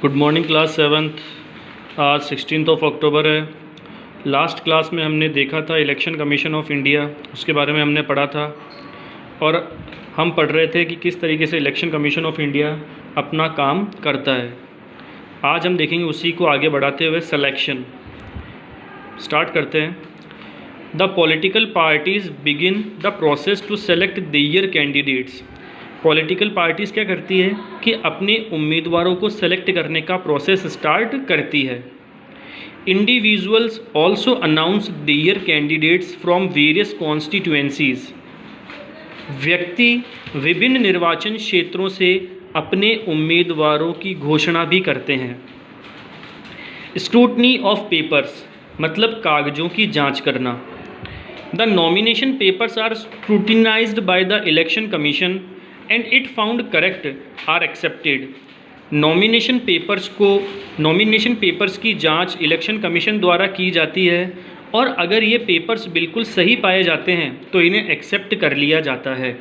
Good morning class seventh. आज 16 अक्टूबर है। Last class में हमने देखा था इलेक्शन कमीशन ऑफ इंडिया, उसके बारे में हमने पढ़ा था और हम पढ़ रहे थे कि किस तरीके से इलेक्शन कमीशन ऑफ इंडिया अपना काम करता है। आज हम देखेंगे उसी को आगे बढ़ाते हुए सिलेक्शन। स्टार्ट करते हैं। The political parties begin the process to select their candidates. Political parties क्या करती है कि अपने उम्मीदवारों को सेलेक्ट करने का प्रोसेस स्टार्ट करती है। Individuals also announce their candidates from various constituencies. व्यक्ति विभिन्न निर्वाचन क्षेत्रों से अपने उम्मीदवारों की घोषणा भी करते हैं। स्क्रूटनी ऑफ पेपर्स मतलब कागजों की जांच करना। The nomination papers are scrutinized by the election commission and it found correct are accepted. Nomination papers की जांच इलेक्शन कमीशन द्वारा की जाती है और अगर ये पेपर्स बिल्कुल सही पाए जाते हैं तो इन्हें एक्सेप्ट कर लिया जाता है।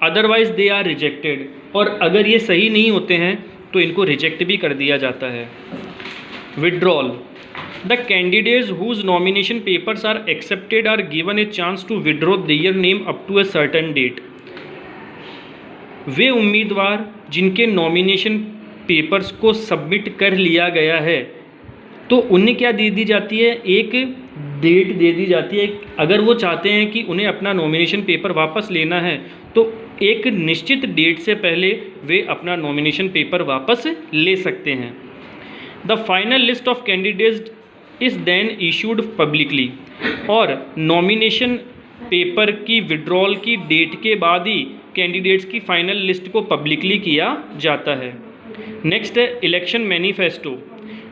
अदरवाइज दे आर रिजेक्टेड, और अगर ये सही नहीं होते हैं तो इनको रिजेक्ट भी कर दिया जाता है। Withdrawal. The candidates whose nomination papers are accepted are given a chance to withdraw their name up to a certain date. वे उम्मीदवार जिनके नॉमिनेशन पेपर्स को सबमिट कर लिया गया है तो उन्हें क्या दे दी जाती है, एक डेट दे दी जाती है। अगर वो चाहते हैं कि उन्हें अपना नॉमिनेशन पेपर वापस लेना है तो एक निश्चित डेट से पहले वे अपना नॉमिनेशन पेपर वापस ले सकते हैं। The final list of candidates is then issued publicly. और नॉमिनेशन पेपर की विड्रॉल की डेट के बाद ही कैंडिडेट्स की फाइनल लिस्ट को पब्लिकली किया जाता है। नेक्स्ट है इलेक्शन मैनिफेस्टो,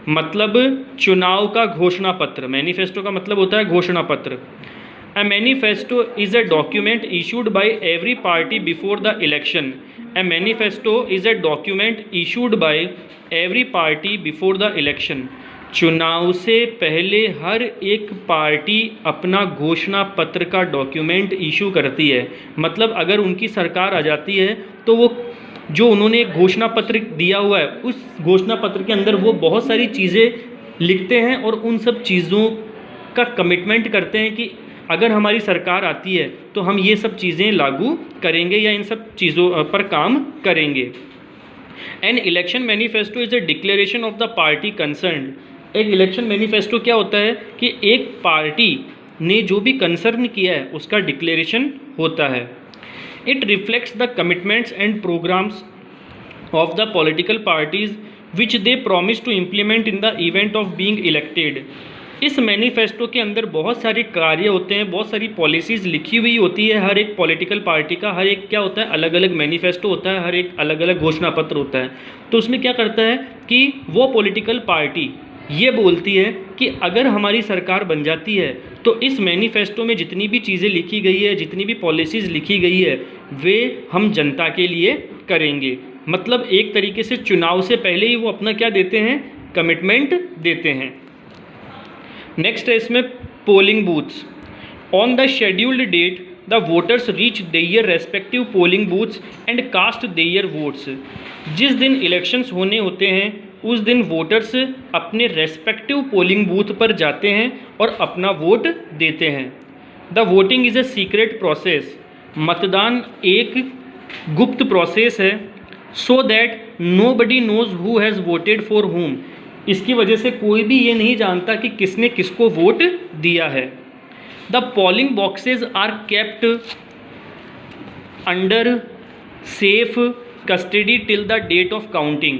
मतलब चुनाव का घोषणा पत्र। मैनिफेस्टो का मतलब होता है घोषणा पत्र। A manifesto is a document issued by every party before the election. A manifesto is a document issued by every party before the election. चुनाव से पहले हर एक पार्टी अपना घोषणा पत्र का डॉक्यूमेंट इशू करती है। मतलब अगर उनकी सरकार आ जाती है तो वो जो उन्होंने घोषणा पत्र दिया हुआ है उस घोषणा पत्र के अंदर वो बहुत सारी चीज़ें लिखते हैं और उन सब चीज़ों का कमिटमेंट करते हैं कि अगर हमारी सरकार आती है तो हम ये सब चीज़ें लागू करेंगे या इन सब चीज़ों पर काम करेंगे। An election manifesto is a declaration of the party concerned. एक इलेक्शन मैनिफेस्टो क्या होता है कि एक पार्टी ने जो भी कंसर्न किया है उसका डिक्लेरेशन होता है। It reflects the commitments and programmes of the political parties which they promise to implement in the event of being elected. इस मैनिफेस्टो के अंदर बहुत सारे कार्य होते हैं, बहुत सारी पॉलिसीज़ लिखी हुई होती है। हर एक पॉलिटिकल पार्टी का हर एक क्या होता है, अलग अलग मैनिफेस्टो होता है, हर एक अलग अलग घोषणा पत्र होता है। तो उसमें क्या करता है कि वो पॉलिटिकल पार्टी ये बोलती है कि अगर हमारी सरकार बन जाती है तो इस मैनिफेस्टो में जितनी भी चीज़ें लिखी गई है, जितनी भी पॉलिसीज़ लिखी गई है, वे हम जनता के लिए करेंगे। मतलब एक तरीके से चुनाव से पहले ही वो अपना क्या देते हैं, कमिटमेंट देते हैं। नेक्स्ट है इसमें polling booths. On the scheduled date the voters reach their respective polling booths and cast their votes. जिस दिन इलेक्शंस होने होते हैं उस दिन वोटर्स अपने रेस्पेक्टिव पोलिंग बूथ पर जाते हैं और अपना वोट देते हैं। The voting is a secret process. मतदान एक गुप्त प्रोसेस है। So that nobody knows who has voted for whom। इसकी वजह से कोई भी ये नहीं जानता कि किसने किसको वोट दिया है। The polling boxes are kept under safe custody till the date of counting.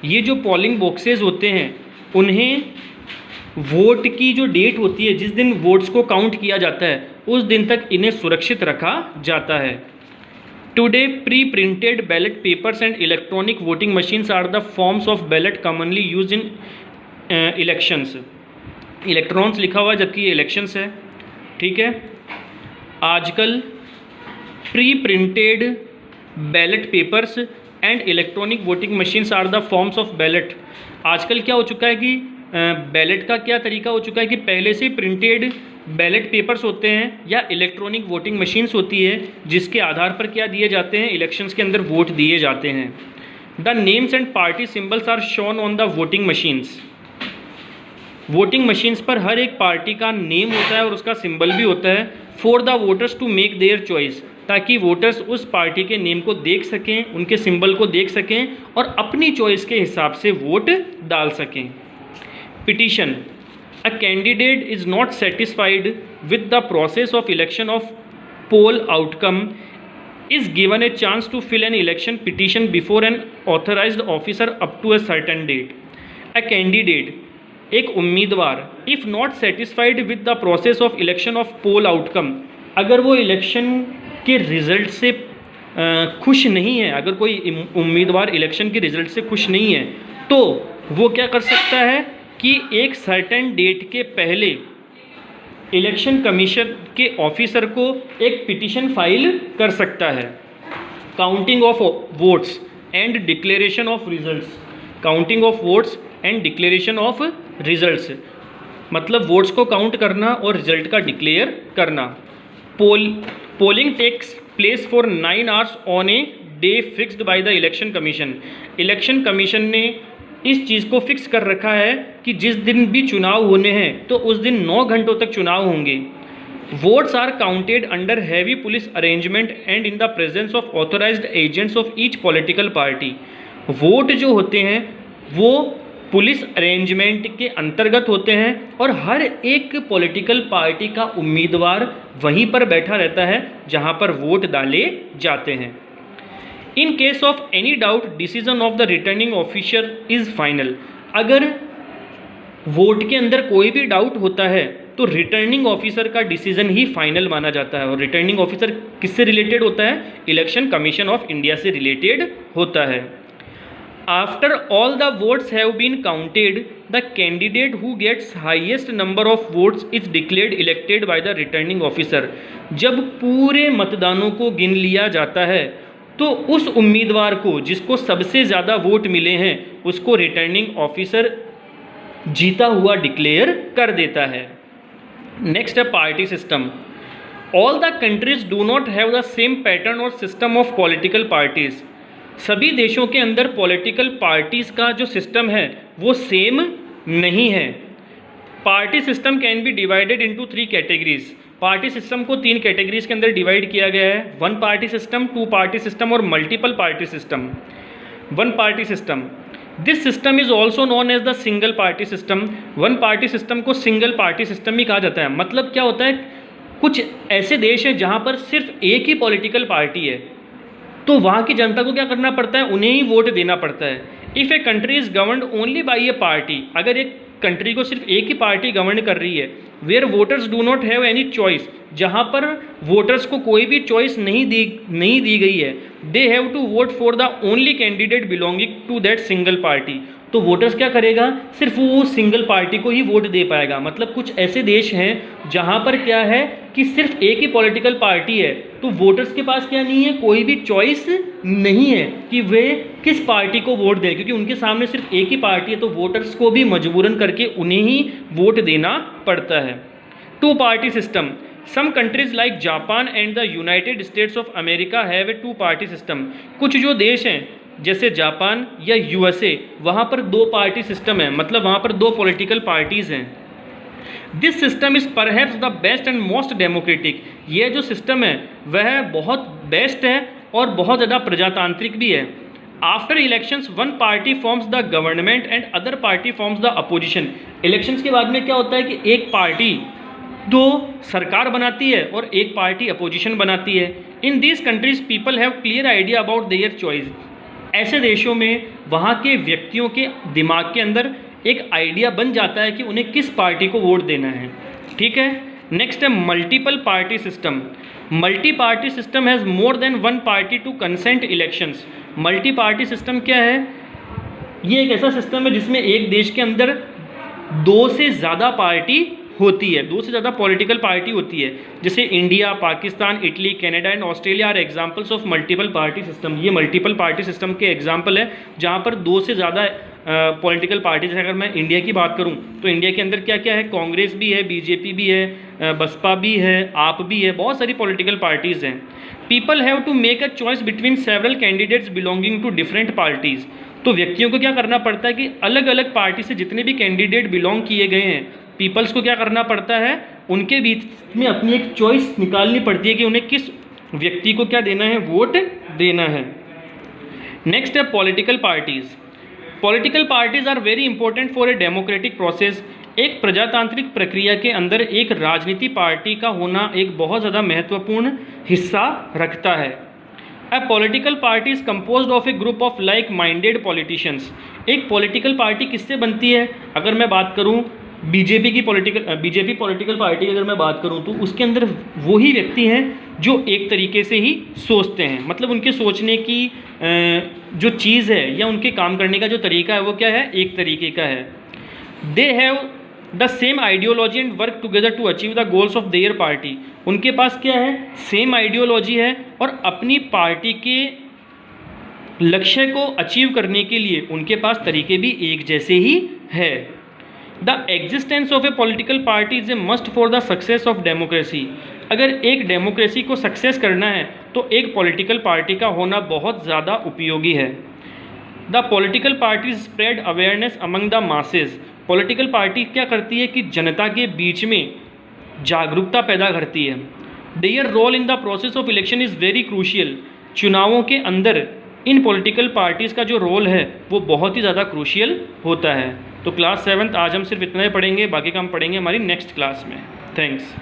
ये जो पोलिंग बॉक्सेज होते हैं उन्हें वोट की जो डेट होती है, जिस दिन वोट्स को काउंट किया जाता है, उस दिन तक इन्हें सुरक्षित रखा जाता है। Today pre printed ballot papers and electronic voting machines are the forms of ballot commonly use in elections. Electrons लिखा हुआ है जबकि ये इलेक्शंस है, ठीक है। आजकल pre printed ballot papers and electronic voting machines are the forms of ballot. आजकल क्या हो चुका है कि बैलेट का क्या तरीका हो चुका है कि पहले से प्रिंटेड बैलेट पेपर्स होते हैं या इलेक्ट्रॉनिक वोटिंग मशीन्स होती है जिसके आधार पर क्या दिए जाते हैं, इलेक्शंस के अंदर वोट दिए जाते हैं। The names and party symbols are shown on the voting machines. Voting machines पर हर एक पार्टी का नेम होता है और उसका सिंबल भी होता है, for the voters to make their choice, ताकि वोटर्स उस पार्टी के नेम को देख सकें, उनके सिंबल को देख सकें और अपनी चॉइस के हिसाब से वोट डाल सकें। Petition. A candidate is not satisfied with the process of election of poll outcome is given a chance to fill an election petition before an authorized officer up to a certain date. A candidate, एक उम्मीदवार, if not satisfied with the process of election of poll outcome, अगर वो election के result से खुश नहीं है, अगर कोई उम्मीदवार इलेक्शन के रिज़ल्ट से खुश नहीं है, तो वो क्या कर सकता है कि एक सर्टेन डेट के पहले इलेक्शन कमीशन के ऑफिसर को एक पिटीशन फाइल कर सकता है। Counting of votes and declaration of results. Counting of votes and declaration of results मतलब वोट्स को काउंट करना और रिजल्ट का डिक्लेयर करना। Polling takes place for 9 hours on a day fixed by the election commission. Election commission ने इस चीज़ को fix कर रखा है कि जिस दिन भी चुनाव होने हैं तो उस दिन 9 घंटों तक चुनाव होंगे। Votes are counted under heavy police arrangement and in the presence of authorised agents of each political party. Vote जो होते हैं वो पुलिस अरेंजमेंट के अंतर्गत होते हैं और हर एक पॉलिटिकल पार्टी का उम्मीदवार वहीं पर बैठा रहता है जहां पर वोट डाले जाते हैं। In case of any doubt decision of the returning officer is final. अगर वोट के अंदर कोई भी डाउट होता है तो रिटर्निंग ऑफिसर का डिसीजन ही फाइनल माना जाता है। और रिटर्निंग ऑफिसर किससे रिलेटेड होता है? इलेक्शन कमीशन ऑफ इंडिया से रिलेटेड होता है। After all the votes have been counted the candidate who gets highest number of votes is declared elected by the returning officer. जब पूरे मतदानों को गिन लिया जाता है तो उस उम्मीदवार को जिसको सबसे ज़्यादा वोट मिले हैं उसको रिटर्निंग ऑफिसर जीता हुआ डिक्लेयर कर देता है। नेक्स्ट है party system. All the countries do not have the same pattern और सिस्टम ऑफ पॉलिटिकल पार्टीज। सभी देशों के अंदर पॉलिटिकल पार्टीज़ का जो सिस्टम है वो सेम नहीं है। Party system can be divided into 3 categories. Party system को 3 कैटेगरीज के अंदर डिवाइड किया गया है, 1 पार्टी सिस्टम, 2 पार्टी सिस्टम और multiple party system. 1 party system, this system is also known as the single party system. 1 party system को single party system भी कहा जाता है। मतलब क्या होता है, कुछ ऐसे देश हैं जहाँ पर सिर्फ एक ही पॉलिटिकल पार्टी है तो वहाँ की जनता को क्या करना पड़ता है, उन्हें ही वोट देना पड़ता है। If a country is governed only by A party, अगर एक कंट्री को सिर्फ एक ही पार्टी गवर्न कर रही है, where voters do not have any choice, जहाँ पर वोटर्स को कोई भी चॉइस नहीं दी गई है, they have to vote for the only candidate belonging to that single party. तो वोटर्स क्या करेगा, सिर्फ वो सिंगल पार्टी को ही वोट दे पाएगा। मतलब कुछ ऐसे देश हैं जहाँ पर क्या है कि सिर्फ एक ही पॉलिटिकल पार्टी है तो वोटर्स के पास क्या नहीं है, कोई भी चॉइस नहीं है कि वे किस पार्टी को वोट दें, क्योंकि उनके सामने सिर्फ एक ही पार्टी है तो वोटर्स को भी मजबूरन करके उन्हें ही वोट देना पड़ता है। 2 party system, some countries like Japan and the United States of America have a 2 party system. कुछ जो देश हैं जैसे जापान या यूएसए, वहाँ पर 2 पार्टी सिस्टम है, मतलब वहाँ पर 2 पॉलिटिकल पार्टीज़ हैं। This system is perhaps the best and most democratic. यह जो सिस्टम है वह बहुत बेस्ट है और बहुत ज़्यादा प्रजातांत्रिक भी है। After elections 1 party forms the government and other party forms the opposition. Elections के बाद में क्या होता है कि एक पार्टी 2 सरकार बनाती है और एक पार्टी अपोजिशन बनाती है। In these countries people have clear idea about their choice. ऐसे देशों में वहाँ के व्यक्तियों के दिमाग के अंदर एक आइडिया बन जाता है कि उन्हें किस पार्टी को वोट देना है। ठीक है। नेक्स्ट है multiple party system. Multi party system has more than 1 party to consent elections. Multi party system क्या है, ये एक ऐसा सिस्टम है जिसमें एक देश के अंदर 2 से ज़्यादा पार्टी होती है, 2 से ज़्यादा पॉलिटिकल पार्टी होती है। जैसे India, Pakistan, Italy, Canada and Australia are examples of multiple party system. ये मल्टीपल पार्टी सिस्टम के एग्जांपल है जहाँ पर 2 से ज़्यादा पॉलिटिकल पार्टीज है। अगर मैं इंडिया की बात करूं तो इंडिया के अंदर क्या क्या है, कांग्रेस भी है, बीजेपी भी है, बसपा भी है, आप भी है, बहुत सारी पॉलिटिकल पार्टीज़ हैं। People have to make a choice between several candidates belonging to different parties. तो व्यक्तियों को क्या करना पड़ता है कि अलग अलग पार्टी से जितने भी कैंडिडेट बिलोंग किए गए हैं, पीपल्स को क्या करना पड़ता है, उनके बीच में अपनी एक चॉइस निकालनी पड़ती है कि उन्हें किस व्यक्ति को क्या देना है, वोट देना है। नेक्स्ट है political parties. Political parties are very important for a democratic process. एक प्रजातांत्रिक प्रक्रिया के अंदर एक राजनीति पार्टी का होना एक बहुत ज़्यादा महत्वपूर्ण हिस्सा रखता है। A political party is composed of A group of like minded politicians. एक पॉलिटिकल पार्टी किससे बनती है, अगर मैं बात करूं बीजेपी पॉलिटिकल पार्टी की अगर मैं बात करूं तो उसके अंदर वही व्यक्ति हैं जो एक तरीके से ही सोचते हैं, मतलब उनके सोचने की जो चीज़ है या उनके काम करने का जो तरीका है वो क्या है, एक तरीके का है। They have the same ideology and work together to achieve the goals of their party. उनके पास क्या है, सेम आइडियोलॉजी है और अपनी पार्टी के लक्ष्य को अचीव करने के लिए उनके पास तरीके भी एक जैसे ही है। The existence of A political party is a must for the success of democracy. अगर एक डेमोक्रेसी को सक्सेस करना है तो एक पॉलिटिकल पार्टी का होना बहुत ज़्यादा उपयोगी है। The political party spread awareness among the masses. Political party क्या करती है कि जनता के बीच में जागरूकता पैदा करती है। Their role in the process of election is very crucial. चुनावों के अंदर इन पॉलिटिकल पार्टीज़ का जो रोल है वो बहुत ही ज़्यादा क्रूशियल होता है। तो क्लास 7th आज हम सिर्फ इतना ही पढ़ेंगे, बाकी का हम पढ़ेंगे हमारी नेक्स्ट क्लास में। थैंक्स।